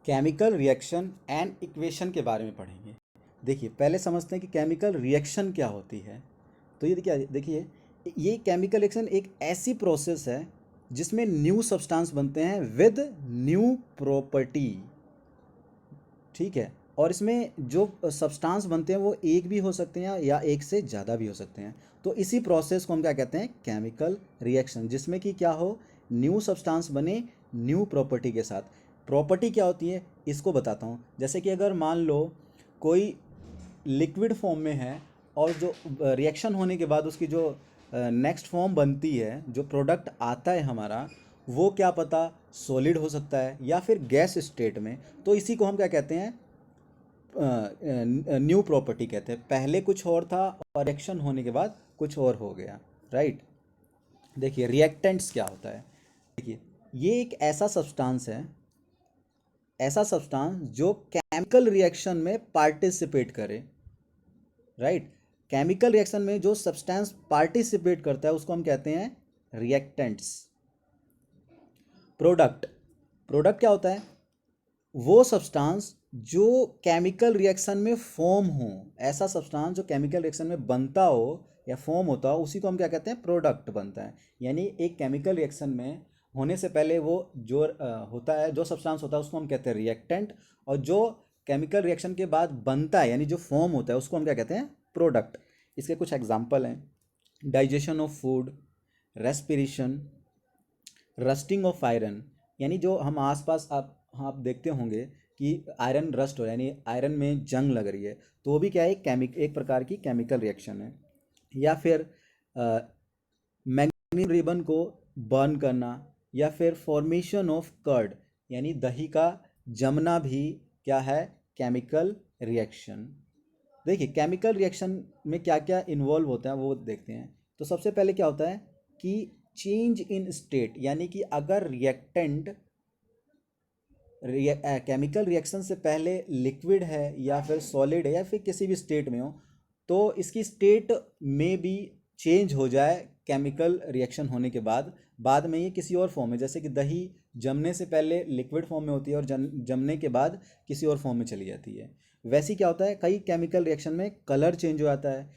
Chemical reaction and equation के बारे में पढ़ेंगे। देखिए पहले समझते हैं कि केमिकल रिएक्शन क्या होती है। तो ये देखिए ये केमिकल रिएक्शन एक ऐसी प्रोसेस है जिसमें न्यू सब्सटेंस बनते हैं विद न्यू प्रॉपर्टी। ठीक है। और इसमें जो सब्सटेंस बनते हैं वो एक भी हो सकते हैं या एक से ज़्यादा भी हो सकते हैं। तो इसी प्रोसेस को हम क्या कहते हैं, केमिकल रिएक्शन, जिसमें कि क्या हो, न्यू सब्सटेंस बने न्यू प्रॉपर्टी के साथ। प्रॉपर्टी क्या होती है इसको बताता हूँ। जैसे कि अगर मान लो कोई लिक्विड फॉर्म में है और जो रिएक्शन होने के बाद उसकी जो नेक्स्ट फॉर्म बनती है, जो प्रोडक्ट आता है हमारा, वो क्या पता सॉलिड हो सकता है या फिर गैस स्टेट में। तो इसी को हम क्या कहते हैं, न्यू प्रॉपर्टी कहते हैं। पहले कुछ और था और रिएक्शन होने के बाद कुछ और हो गया। राइट। देखिए रिएक्टेंट्स क्या होता है। देखिए ये एक ऐसा सब्सटेंस है, ऐसा सब्सटेंस जो केमिकल रिएक्शन में पार्टिसिपेट करे। राइट। केमिकल रिएक्शन में जो सब्सटेंस पार्टिसिपेट करता है उसको हम कहते हैं रिएक्टेंट्स। प्रोडक्ट, प्रोडक्ट क्या होता है, वो सब्सटेंस जो केमिकल रिएक्शन में फॉर्म हो। ऐसा सब्सटेंस जो केमिकल रिएक्शन में बनता हो या फॉर्म होता हो उसी को हम क्या कहते हैं, प्रोडक्ट बनता है। यानी एक केमिकल रिएक्शन में होने से पहले वो जो होता है, जो सब्सटेंस होता है उसको हम कहते हैं रिएक्टेंट। और जो केमिकल रिएक्शन के बाद बनता है यानी जो फॉर्म होता है उसको हम क्या कहते हैं, प्रोडक्ट। इसके कुछ एग्जांपल हैं, digestion of food, respiration, rusting of iron. यानी जो हम आसपास आप देखते होंगे कि आयरन रस्ट हो रहा है, यानी आयरन में जंग लग रही है, तो वो भी क्या है, एक प्रकार की केमिकल रिएक्शन है। या फिर मैग्नीशियम रिबन को बर्न करना, या फिर फॉर्मेशन ऑफ कर्ड यानी दही का जमना भी क्या है, केमिकल रिएक्शन। देखिए केमिकल रिएक्शन में क्या क्या इन्वॉल्व होता है वो देखते हैं। तो सबसे पहले क्या होता है कि चेंज इन स्टेट, यानी कि अगर रिएक्टेंट केमिकल रिएक्शन से पहले लिक्विड है या फिर सॉलिड है या फिर किसी भी स्टेट में हो, तो इसकी स्टेट में भी चेंज हो जाए केमिकल रिएक्शन होने के बाद। बाद में ये किसी और फॉर्म में, जैसे कि दही जमने से पहले लिक्विड फॉर्म में होती है और जमने के बाद किसी और फॉर्म में चली जाती है। वैसे ही क्या होता है, कई केमिकल रिएक्शन में कलर चेंज हो जाता है,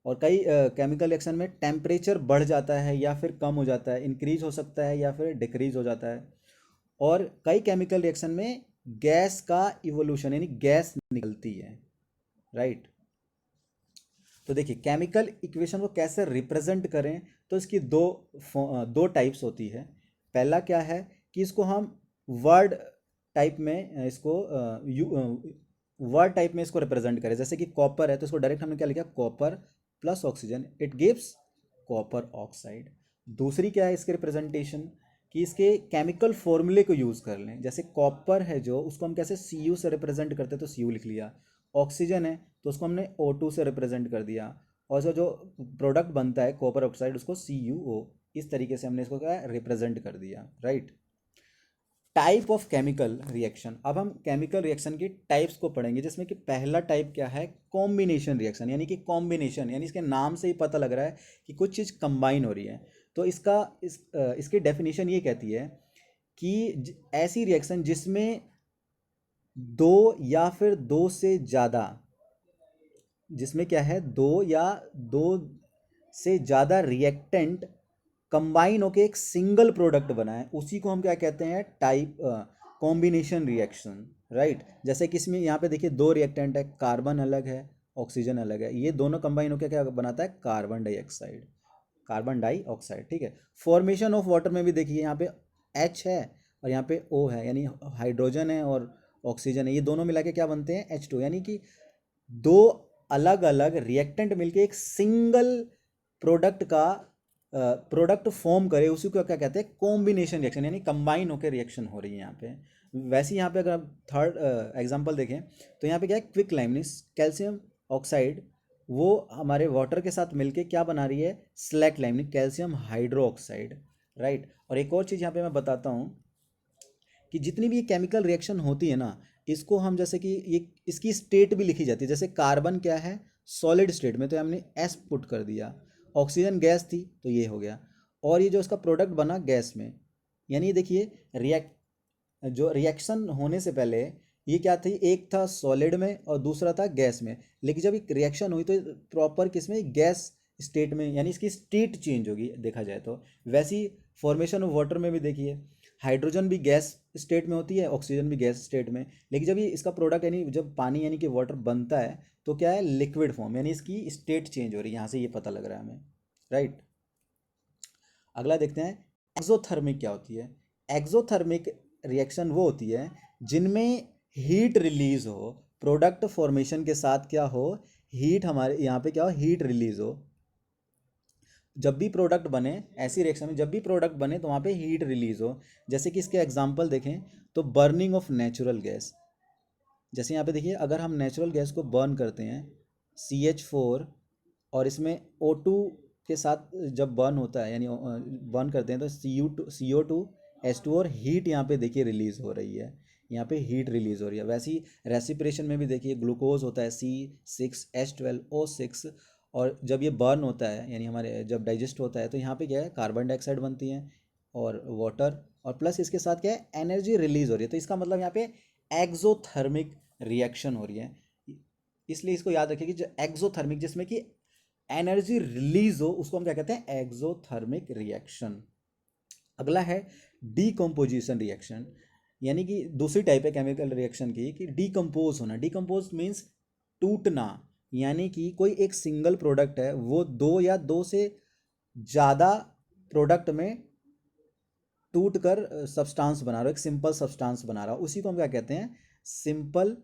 और कई केमिकल रिएक्शन में टेम्परेचर बढ़ जाता है या फिर कम हो जाता है, इंक्रीज हो सकता है या फिर डिक्रीज हो जाता है। और कई केमिकल रिएक्शन में गैस का इवोल्यूशन यानी गैस निकलती है। राइट। तो देखिए केमिकल इक्वेशन को कैसे रिप्रेजेंट करें, तो इसकी दो टाइप्स होती है। पहला क्या है कि इसको हम वर्ड टाइप में इसको वर्ड टाइप में इसको रिप्रेजेंट करें। जैसे कि कॉपर है तो इसको डायरेक्ट हमने क्या लिखा, copper plus oxygen it gives copper oxide. दूसरी क्या है इसके रिप्रेजेंटेशन, कि इसके केमिकल फॉर्मूले को यूज़ कर लें। जैसे कॉपर है जो, उसको हम कैसे Cu से रिप्रेजेंट करते हैं तो Cu लिख लिया। ऑक्सीजन है तो उसको हमने O2 से रिप्रेजेंट कर दिया। और जो जो प्रोडक्ट बनता है कॉपर ऑक्साइड उसको CuO, इस तरीके से हमने इसको क्या रिप्रेजेंट कर दिया। Right. Type of chemical reaction, अब हम केमिकल रिएक्शन की टाइप्स को पढ़ेंगे, जिसमें कि पहला टाइप क्या है, कॉम्बिनेशन रिएक्शन। यानी कि कॉम्बिनेशन यानी इसके नाम से ही पता लग रहा है कि कुछ चीज़ कंबाइन हो रही है। तो इसकी डेफिनेशन ये कहती है कि ऐसी रिएक्शन जिसमें दो या फिर दो से ज़्यादा, जिसमें क्या है, दो या दो से ज़्यादा रिएक्टेंट कंबाइन होके एक सिंगल प्रोडक्ट बनाए, उसी को हम क्या कहते हैं, टाइप कॉम्बिनेशन रिएक्शन। राइट। जैसे कि इसमें यहाँ पे देखिए दो रिएक्टेंट है, कार्बन अलग है ऑक्सीजन अलग है, ये दोनों कंबाइन होकर क्या बनाता है, कार्बन डाइऑक्साइड, कार्बन डाइऑक्साइड। ठीक है। फॉर्मेशन ऑफ वाटर में भी देखिए यहाँ पे H है और यहाँ पे O है, यानी हाइड्रोजन है और ऑक्सीजन है, ये दोनों मिला के क्या बनते हैं, H2। यानी कि दो अलग अलग रिएक्टेंट मिलके एक सिंगल प्रोडक्ट का प्रोडक्ट फॉर्म करे, उसी को क्या कहते हैं, कॉम्बिनेशन रिएक्शन, यानी कंबाइन होकर रिएक्शन हो रही है यहाँ पे। वैसे ही यहाँ पे अगर आप थर्ड एग्जांपल देखें तो यहाँ पे क्या है, क्विक लाइम, कैल्शियम ऑक्साइड वो हमारे वाटर के साथ मिलके क्या बना रही है, slack lime, calcium hydro oxide. Right. और एक और चीज़ यहाँ पे मैं बताता हूँ कि जितनी भी ये केमिकल रिएक्शन होती है ना, इसको हम जैसे कि ये इसकी स्टेट भी लिखी जाती है। जैसे कार्बन क्या है, सॉलिड स्टेट में, तो हमने S पुट कर दिया। ऑक्सीजन गैस थी तो ये हो गया। और ये जो इसका प्रोडक्ट बना गैस में, यानी देखिए जो रिएक्शन होने से पहले ये क्या थी, एक था सॉलिड में और दूसरा था गैस में, लेकिन जब एक रिएक्शन हुई तो प्रॉपर किस में, गैस स्टेट में, यानी इसकी स्टेट चेंज होगी देखा जाए तो। वैसी फॉर्मेशन ऑफ वाटर में भी देखिए, हाइड्रोजन भी गैस स्टेट में होती है, ऑक्सीजन भी गैस स्टेट में, लेकिन जब ये इसका प्रोडक्ट यानी जब पानी यानी कि वाटर बनता है तो क्या है, लिक्विड फॉर्म, यानी इसकी स्टेट चेंज हो रही है, यहाँ से ये पता लग रहा है हमें, राइट। अगला देखते हैं एक्सोथर्मिक क्या होती है। एक्सोथर्मिक रिएक्शन वो होती है जिनमें हीट रिलीज हो, प्रोडक्ट फॉर्मेशन के साथ क्या हो, हीट, हमारे यहाँ पे क्या हो, हीट रिलीज हो। जब भी प्रोडक्ट बने, ऐसी रिएक्शन में जब भी प्रोडक्ट बने तो वहाँ पे हीट रिलीज हो। जैसे कि इसके एग्जांपल देखें तो बर्निंग ऑफ नेचुरल गैस, जैसे यहाँ पे देखिए अगर हम नेचुरल गैस को बर्न करते हैं CH4, और इसमें O2 के साथ जब बर्न होता है यानी बर्न करते हैं तो CO2 और हीट यहाँ पे देखिए रिलीज हो रही है, यहाँ पे हीट रिलीज हो रही है। वैसे ही रेसिपिरेशन में भी देखिए ग्लूकोज होता है C6H12O6, और जब ये बर्न होता है यानी हमारे जब डाइजेस्ट होता है तो यहाँ पे क्या है, कार्बन डाइऑक्साइड बनती है और वाटर, और प्लस इसके साथ क्या है, एनर्जी रिलीज हो रही है। तो इसका मतलब यहाँ पे एक्सोथर्मिक रिएक्शन हो रही है, इसलिए इसको याद रखिए कि जो एक्सोथर्मिक जिसमें कि एनर्जी रिलीज हो उसको हम क्या कहते हैं, एक्सोथर्मिक रिएक्शन। अगला है डीकम्पोजिशन रिएक्शन, यानी कि दूसरी टाइप है केमिकल रिएक्शन की कि डीकम्पोज होना। डीकम्पोज मीन्स टूटना, यानी कि कोई एक सिंगल प्रोडक्ट है वो दो या दो से ज़्यादा प्रोडक्ट में टूट कर सब्सटेंस बना रहा हो, एक सिंपल सब्सटेंस बना रहा हो, उसी को हम क्या कहते हैं, सिंपल,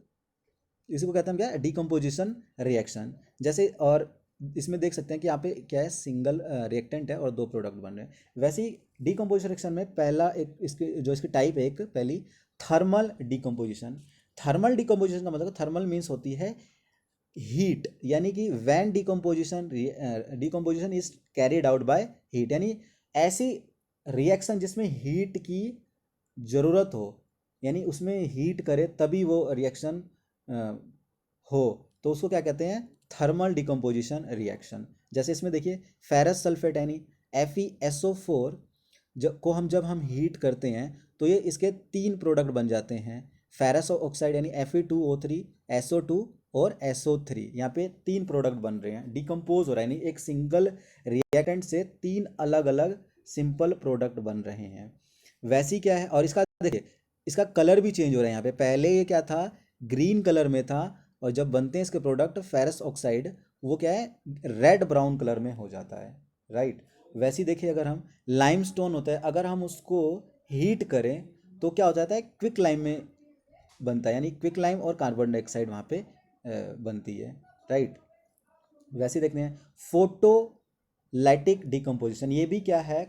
इसी को कहते हैं हम क्या, डीकम्पोजिशन रिएक्शन। जैसे और इसमें देख सकते हैं कि यहाँ पे क्या है, सिंगल रिएक्टेंट है और दो प्रोडक्ट बन रहे हैं। वैसे ही डीकम्पोजिशन रिएक्शन में पहला एक इसके जो इसकी टाइप है, एक पहली थर्मल डीकम्पोजिशन। थर्मल डीकम्पोजिशन का मतलब, थर्मल मीन्स होती है हीट, यानी कि when decomposition is carried out by heat, यानी ऐसी रिएक्शन जिसमें हीट की ज़रूरत हो, यानी उसमें हीट करे तभी वो रिएक्शन हो, तो उसको क्या कहते हैं, थर्मल डिकम्पोजिशन रिएक्शन। जैसे इसमें देखिए फेरस सल्फेट यानी FeSO4 जब हम हीट करते हैं तो ये इसके तीन प्रोडक्ट बन जाते हैं, फेरस ऑक्साइड यानी Fe2O3, SO2 और SO3, यहाँ पे तीन प्रोडक्ट बन रहे हैं, डिकम्पोज हो रहा है, यानी एक सिंगल रिएक्टेंट से तीन अलग अलग सिंपल प्रोडक्ट बन रहे हैं। वैसी क्या है, और इसका देखिए इसका कलर भी चेंज हो रहा है। यहाँ पे पहले ये क्या था, ग्रीन कलर में था, और जब बनते हैं इसके प्रोडक्ट फेरस ऑक्साइड वो क्या है, रेड ब्राउन कलर में हो जाता है, राइट। वैसे ही देखिए अगर हम लाइमस्टोन होता है, अगर हम उसको हीट करें तो क्या हो जाता है, क्विक लाइम में बनता है, यानी क्विक लाइम और कार्बन डाइऑक्साइड वहाँ पे बनती है, राइट। वैसे देखते हैं फोटोलाइटिक डिकम्पोजिशन, ये भी क्या है,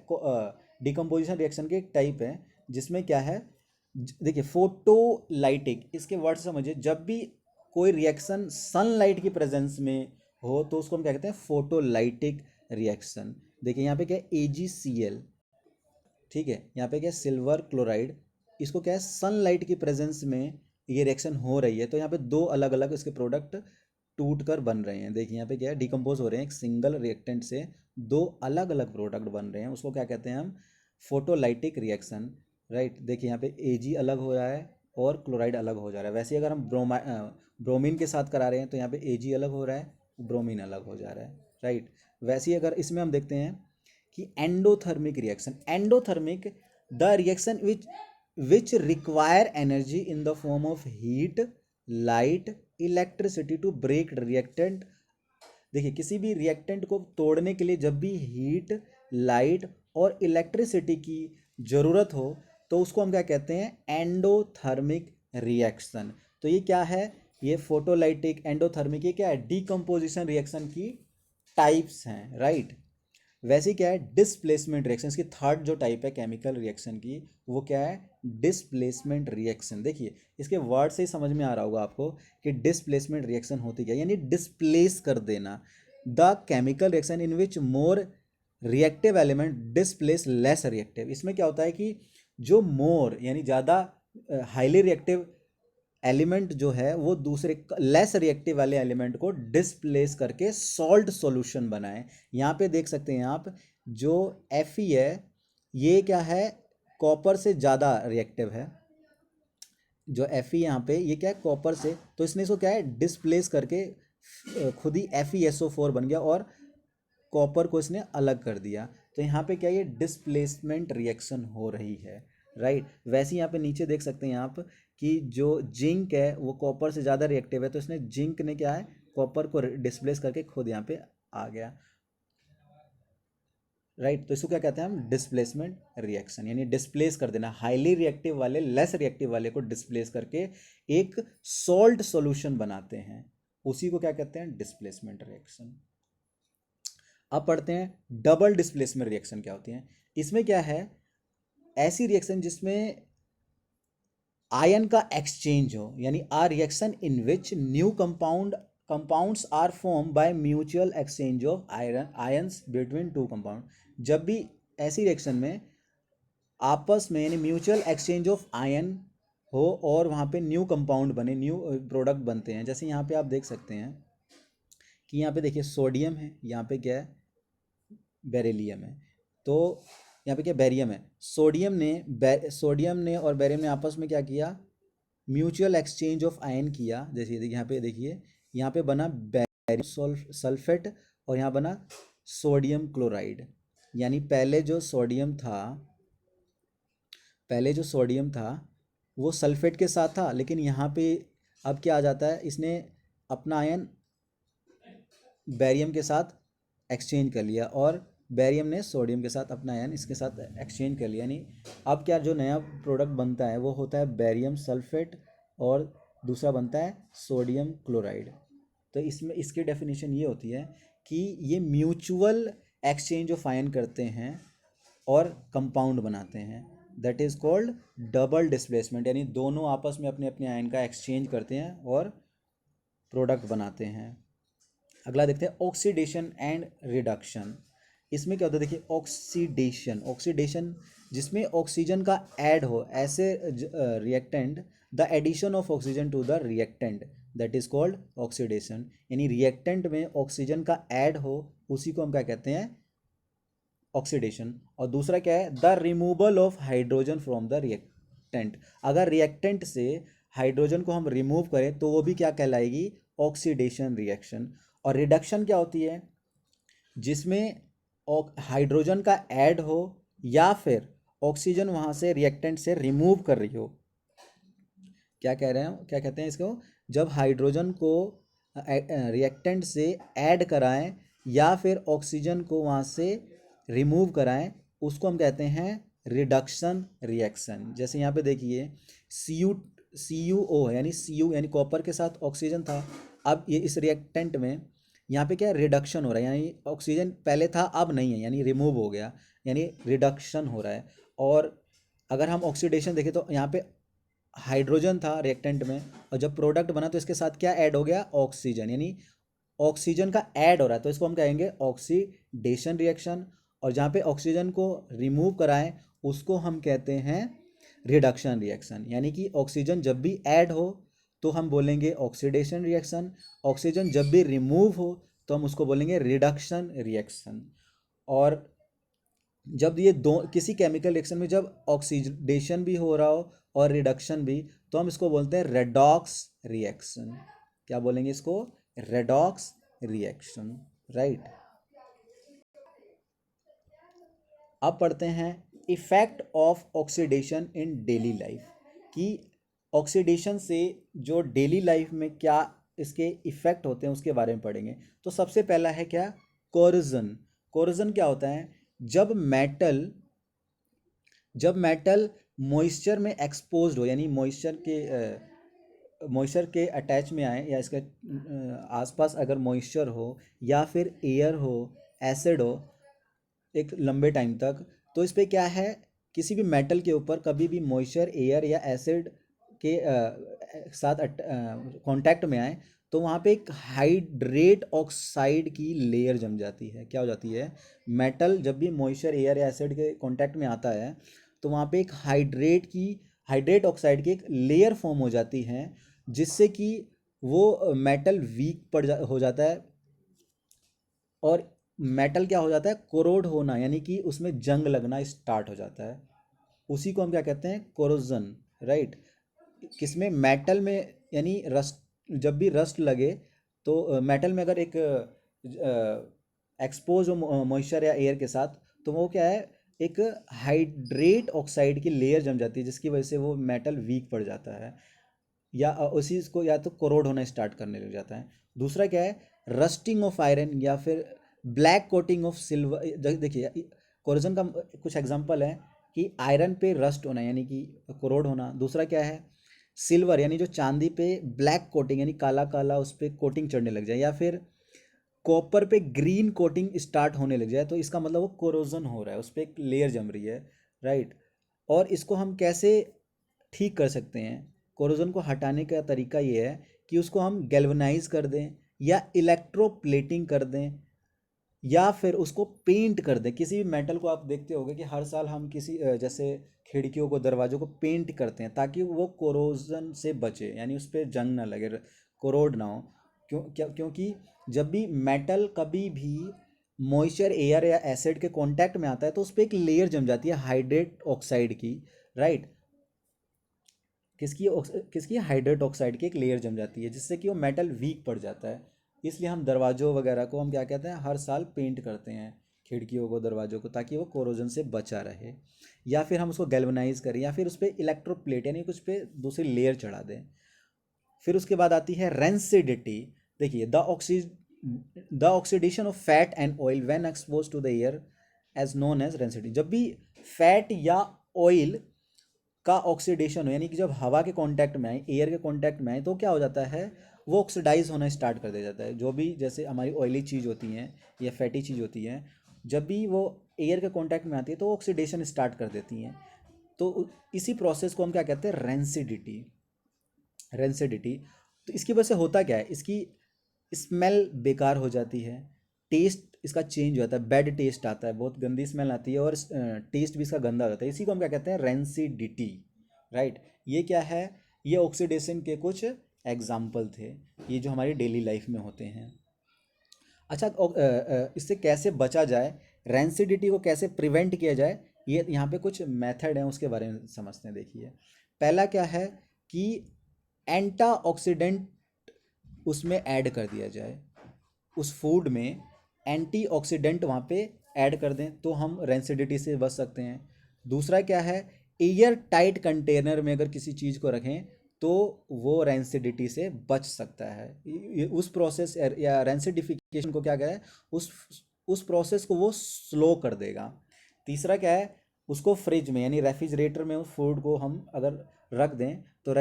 डिकम्पोजिशन रिएक्शन की एक टाइप है, जिसमें क्या है, देखिए फोटोलाइटिक, इसके वर्ड समझिए, जब भी कोई रिएक्शन सनलाइट की प्रेजेंस में हो तो उसको हम क्या कहते हैं, फोटोलाइटिक रिएक्शन। देखिए यहाँ पे क्या है, AgCl, ठीक है, यहाँ पे क्या है, सिल्वर क्लोराइड, इसको क्या है, सनलाइट की प्रेजेंस में ये रिएक्शन हो रही है, तो यहाँ पे दो अलग अलग इसके प्रोडक्ट टूट कर बन रहे हैं। देखिए यहाँ पे क्या है, डिकम्पोज हो रहे हैं, एक सिंगल रिएक्टेंट से दो अलग अलग प्रोडक्ट बन रहे हैं, उसको क्या कहते हैं हम, फोटोलाइटिक रिएक्शन, राइट। देखिए यहाँ पे Ag अलग हो रहा है और क्लोराइड अलग हो जा रहा है। वैसे ही अगर हम ब्रोमीन के साथ करा रहे हैं तो यहाँ पे Ag अलग हो रहा है, ब्रोमीन अलग हो जा रहा है, राइट। वैसे ही अगर इसमें हम देखते हैं कि endothermic reaction, endothermic the reaction which require energy in the form of heat, light, electricity to break reactant. देखिए किसी भी रिएक्टेंट को तोड़ने के लिए जब भी हीट, लाइट और इलेक्ट्रिसिटी की ज़रूरत हो तो उसको हम क्या कहते हैं, एंडोथर्मिक रिएक्शन। तो ये क्या है, ये फोटोलाइटिक, एंडोथर्मिक, ये क्या है, डीकम्पोजिशन रिएक्शन की टाइप्स हैं, राइट। वैसे क्या है, डिस्प्लेसमेंट रिएक्शन, इसकी थर्ड जो टाइप है केमिकल रिएक्शन की वो क्या है, डिस्प्लेसमेंट रिएक्शन। देखिए इसके वर्ड से ही समझ में आ रहा होगा आपको कि डिस्प्लेसमेंट रिएक्शन होती क्या है, यानी डिस्प्लेस कर देना। The chemical reaction in which more reactive element displace less reactive. इसमें क्या होता है कि जो मोर यानी ज़्यादा हाईली रिएक्टिव एलिमेंट जो है वो दूसरे लेस रिएक्टिव वाले एलिमेंट को डिस्प्लेस करके सॉल्ट सॉल्यूशन बनाए। यहाँ पे देख सकते हैं आप, जो Fe है ये क्या है, कॉपर से ज़्यादा रिएक्टिव है, जो Fe यहाँ पे ये क्या है कॉपर से, तो इसने इसको क्या है डिस्प्लेस करके खुद ही FeSO4 बन गया और कॉपर को इसने अलग कर दिया। तो यहाँ पे क्या ये डिस्प्लेसमेंट रिएक्शन हो रही है, राइट। वैसे ही यहाँ पे नीचे देख सकते हैं आप कि जो जिंक है वो कॉपर से ज़्यादा रिएक्टिव है, तो इसने जिंक ने क्या है कॉपर को डिस्प्लेस करके खुद यहाँ पे आ गया, राइट। तो इसको क्या कहते हैं हम डिस्प्लेसमेंट रिएक्शन, यानी डिस्प्लेस कर देना, हाईली रिएक्टिव वाले लेस रिएक्टिव वाले को डिस्प्लेस करके एक सॉल्ट सॉल्यूशन बनाते हैं, उसी को क्या कहते हैं डिस्प्लेसमेंट रिएक्शन। अब पढ़ते हैं डबल डिस्प्लेसमेंट रिएक्शन क्या होती है। इसमें क्या है, ऐसी रिएक्शन जिसमें आयन का एक्सचेंज हो, यानी are reaction in which new compounds are form by mutual exchange of ions between two compound. जब भी ऐसी रिएक्शन में आपस में यानी म्यूचुअल एक्सचेंज ऑफ आयन हो और वहाँ पे न्यू कंपाउंड बने, न्यू प्रोडक्ट बनते हैं। जैसे यहाँ पे आप देख सकते हैं कि यहाँ पे देखिए सोडियम है, यहाँ पे क्या है बेरिलियम है, तो यहाँ पे क्या बैरियम है। सोडियम ने और बैरियम ने आपस में क्या किया, म्यूचुअल एक्सचेंज ऑफ आयन किया। जैसे यहाँ पे देखिए, यहाँ पे बना बैरियम सल्फेट और यहाँ बना सोडियम क्लोराइड। यानी पहले जो सोडियम था वो सल्फेट के साथ था, लेकिन यहाँ पे अब क्या आ जाता है, इसने अपना आयन बैरियम के साथ एक्सचेंज कर लिया और बैरियम ने सोडियम के साथ अपना आयन इसके साथ एक्सचेंज कर लिया। यानी अब क्या जो नया प्रोडक्ट बनता है वो होता है बैरियम सल्फेट और दूसरा बनता है सोडियम क्लोराइड। तो इसमें इसकी डेफिनेशन ये होती है कि ये म्यूचुअल एक्सचेंज ऑफ आयन करते हैं और कंपाउंड बनाते हैं, that is called double displacement. यानी दोनों आपस में अपने अपने आयन का एक्सचेंज करते हैं और प्रोडक्ट बनाते हैं। अगला देखते हैं ऑक्सीडेशन एंड रिडक्शन। इसमें क्या होता है, देखिए ऑक्सीडेशन जिसमें ऑक्सीजन का ऐड हो, ऐसे reactant, the addition of oxygen to the reactant that is called oxidation. यानी रिएक्टेंट में ऑक्सीजन का ऐड हो, उसी को हम क्या कहते हैं ऑक्सीडेशन। और दूसरा क्या है, the removal of hydrogen from the reactant. अगर रिएक्टेंट से हाइड्रोजन को हम रिमूव करें तो वो भी क्या कहलाएगी ऑक्सीडेशन रिएक्शन। और रिडक्शन क्या होती है, जिसमें हाइड्रोजन का ऐड हो या फिर ऑक्सीजन वहाँ से रिएक्टेंट से रिमूव कर रही हो। क्या कह रहे हैं, क्या कहते हैं इसको, जब हाइड्रोजन को रिएक्टेंट से ऐड कराएं या फिर ऑक्सीजन को वहाँ से रिमूव कराएं, उसको हम कहते हैं रिडक्शन रिएक्शन। जैसे यहाँ पे देखिए CuO यानी Cu यानी कॉपर के साथ ऑक्सीजन था, अब ये इस रिएक्टेंट में यहाँ पे क्या रिडक्शन हो रहा है, यानी ऑक्सीजन पहले था अब नहीं है, यानी रिमूव हो गया, यानी रिडक्शन हो रहा है। और अगर हम ऑक्सीडेशन देखें तो यहाँ पे हाइड्रोजन था रिएक्टेंट में और जब प्रोडक्ट बना तो इसके साथ क्या ऐड हो गया ऑक्सीजन, यानी ऑक्सीजन का ऐड हो रहा है, तो इसको हम कहेंगे ऑक्सीडेशन रिएक्शन। और जहाँ पे ऑक्सीजन को रिमूव कराएं उसको हम कहते हैं रिडक्शन रिएक्शन। यानी कि ऑक्सीजन जब भी ऐड हो तो हम बोलेंगे ऑक्सीडेशन रिएक्शन, ऑक्सीजन जब भी रिमूव हो तो हम उसको बोलेंगे रिडक्शन रिएक्शन। और जब ये दो किसी केमिकल रिएक्शन में जब ऑक्सीडेशन भी हो रहा हो और रिडक्शन भी, तो हम इसको बोलते हैं रेडॉक्स रिएक्शन। क्या बोलेंगे इसको, रेडॉक्स रिएक्शन, राइट। अब पढ़ते हैं effect of oxidation in daily life, कि ऑक्सीडेशन से जो डेली लाइफ में क्या इसके इफेक्ट होते हैं उसके बारे में पढ़ेंगे। तो सबसे पहला है क्या, कोरोजन। कोरोजन क्या होता है, जब मेटल मॉइस्चर में एक्सपोज्ड हो, यानी मॉइस्चर के अटैच में आए या इसके आसपास अगर मॉइस्चर हो या फिर एयर हो, एसिड हो एक लंबे टाइम तक, तो इस पे क्या है, किसी भी मेटल के ऊपर कभी भी मॉइस्चर एयर या एसिड के साथ कांटेक्ट में आए तो वहाँ पे एक हाइड्रेट ऑक्साइड की लेयर जम जाती है। क्या हो जाती है, मेटल जब भी मॉइस्चर एयर या एसिड के कांटेक्ट में आता है तो वहाँ पे एक हाइड्रेट ऑक्साइड की एक लेयर फॉर्म हो जाती है, जिससे कि वो मेटल हो जाता है और मेटल क्या हो जाता है, कोरोड होना, यानी कि उसमें जंग लगना स्टार्ट हो जाता है। उसी को हम क्या कहते हैं, कोरोजन, राइट। किसमें, मेटल में, यानी रस्ट, जब भी रस्ट लगे तो मेटल में अगर एक एक्सपोज हो मॉइस्चर या एयर के साथ, तो वो क्या है, एक हाइड्रेट ऑक्साइड की लेयर जम जाती है, जिसकी वजह से वो मेटल वीक पड़ जाता है, या उसी को या तो कोरोड होना स्टार्ट करने लग जाता है। दूसरा क्या है, रस्टिंग ऑफ आयरन या फिर ब्लैक कोटिंग ऑफ सिल्वर। देखिए कोरोजन का कुछ एग्जांपल है कि आयरन पे रस्ट होना यानी कि कोरोड होना। दूसरा क्या है, सिल्वर यानी जो चांदी पे ब्लैक कोटिंग यानी काला काला उस पर कोटिंग चढ़ने लग जाए, या फिर कॉपर पे ग्रीन कोटिंग स्टार्ट होने लग जाए, तो इसका मतलब वो कोरोजन हो रहा है, उस पर एक लेयर जम रही है, राइट। और इसको हम कैसे ठीक कर सकते हैं, कोरोजन को हटाने का तरीका ये है कि उसको हम गैल्वनाइज कर दें, या इलेक्ट्रोप्लेटिंग कर दें, या फिर उसको पेंट कर दें। किसी भी मेटल को आप देखते होंगे कि हर साल हम किसी जैसे खिड़कियों को, दरवाजों को पेंट करते हैं ताकि वो कोरोजन से बचे, यानी उस पर जंग ना लगे, कोरोड ना हो। क्योंकि जब भी मेटल कभी भी मॉइस्चर, एयर या एसिड के कांटेक्ट में आता है तो उस पर एक लेयर जम जाती है हाइड्रेट ऑक्साइड की, राइट। किसकी हाइड्रेट ऑक्साइड की एक लेयर जम जाती है, जिससे कि वो मेटल वीक पड़ जाता है। इसलिए हम दरवाजों वगैरह को हम क्या कहते हैं, हर साल पेंट करते हैं, खिड़कियों को, दरवाजों को, ताकि वो कोरोजन से बचा रहे। या फिर हम उसको गैल्वनाइज करें, या फिर उस पर इलेक्ट्रोप्लेट यानी कुछ पे दूसरी लेयर चढ़ा दें। फिर उसके बाद आती है रेंसिडिटी। देखिए the oxidation of fat and oil when expose to the air as known as rancidity. जब भी फैट या ऑयल का ऑक्सीडेशन हो, यानी कि जब हवा के कांटेक्ट में आए, एयर के कांटेक्ट में आए, तो क्या हो जाता है, वो ऑक्सीडाइज होना स्टार्ट कर दे जाता है। जो भी जैसे हमारी ऑयली चीज़ होती हैं या फैटी चीज़ होती हैं, जब भी वो एयर के कांटेक्ट में आती है तो ऑक्सीडेशन स्टार्ट कर देती हैं। तो इसी प्रोसेस को हम क्या कहते हैं, रेंसिडिटी। रेंसिडिटी। तो इसकी वजह से होता क्या है, इसकी स्मेल बेकार हो जाती है, टेस्ट इसका चेंज हो जाता है, बैड टेस्ट आता है, बहुत गंदी स्मेल आती है, और टेस्ट भी इसका गंदा हो जाता है। इसी को हम क्या कहते हैं, रेंसिडिटी, राइट। ये क्या है, ये ऑक्सीडेशन के कुछ एग्जाम्पल थे, ये जो हमारी डेली लाइफ में होते हैं। अच्छा, इससे कैसे बचा जाए, रेंसिडिटी को कैसे प्रिवेंट किया जाए, ये यहाँ पे कुछ मेथड हैं, उसके बारे में समझते हैं। देखिए पहला क्या है कि एंटाऑक्सीडेंट उसमें ऐड कर दिया जाए, उस फूड में एंटीऑक्सीडेंट वहाँ पे ऐड कर दें, तो हम रेंसिडिटी से बच सकते हैं। दूसरा क्या है, एयर टाइट कंटेनर में अगर किसी चीज़ को रखें तो वो रेंसिडिटी से बच सकता है। उस प्रोसेस या रेंसिडिफिकेशन को क्या कहा है, उस प्रोसेस को वो स्लो कर देगा। तीसरा क्या है, उसको फ्रिज में यानी रेफ्रिजरेटर में उस फूड को हम अगर रख दें तो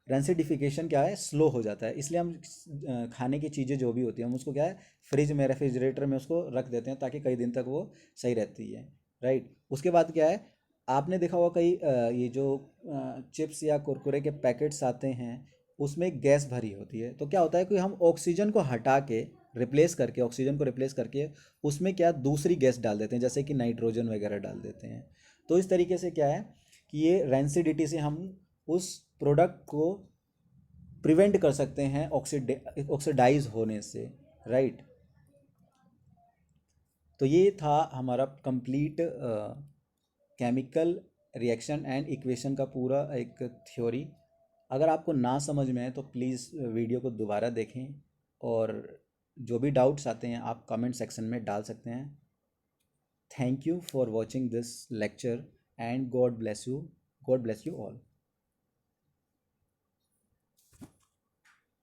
रेंसिडिफिकेशन क्या है, स्लो हो जाता है। इसलिए हम खाने की चीज़ें जो भी होती हैं हम उसको क्या है, फ्रिज में, रेफ्रिजरेटर में उसको रख देते हैं ताकि कई दिन तक वो सही रहती है, राइट। उसके बाद क्या है, आपने देखा होगा कई ये जो चिप्स या कुरकुरे के पैकेट्स आते हैं उसमें गैस भरी होती है, तो क्या होता है कि हम ऑक्सीजन को हटा के, रिप्लेस करके, ऑक्सीजन को रिप्लेस करके उसमें क्या दूसरी गैस डाल देते हैं, जैसे कि नाइट्रोजन वगैरह डाल देते हैं। तो इस तरीके से क्या है कि ये रेंसिडिटी से हम उस प्रोडक्ट को प्रिवेंट कर सकते हैं ऑक्सीडाइज होने से, राइट। तो ये था हमारा complete chemical reaction and equation का पूरा एक थ्योरी। अगर आपको ना समझ में आए तो प्लीज़ वीडियो को दोबारा देखें, और जो भी डाउट्स आते हैं आप कमेंट सेक्शन में डाल सकते हैं। Thank you for watching this lecture and God bless you all.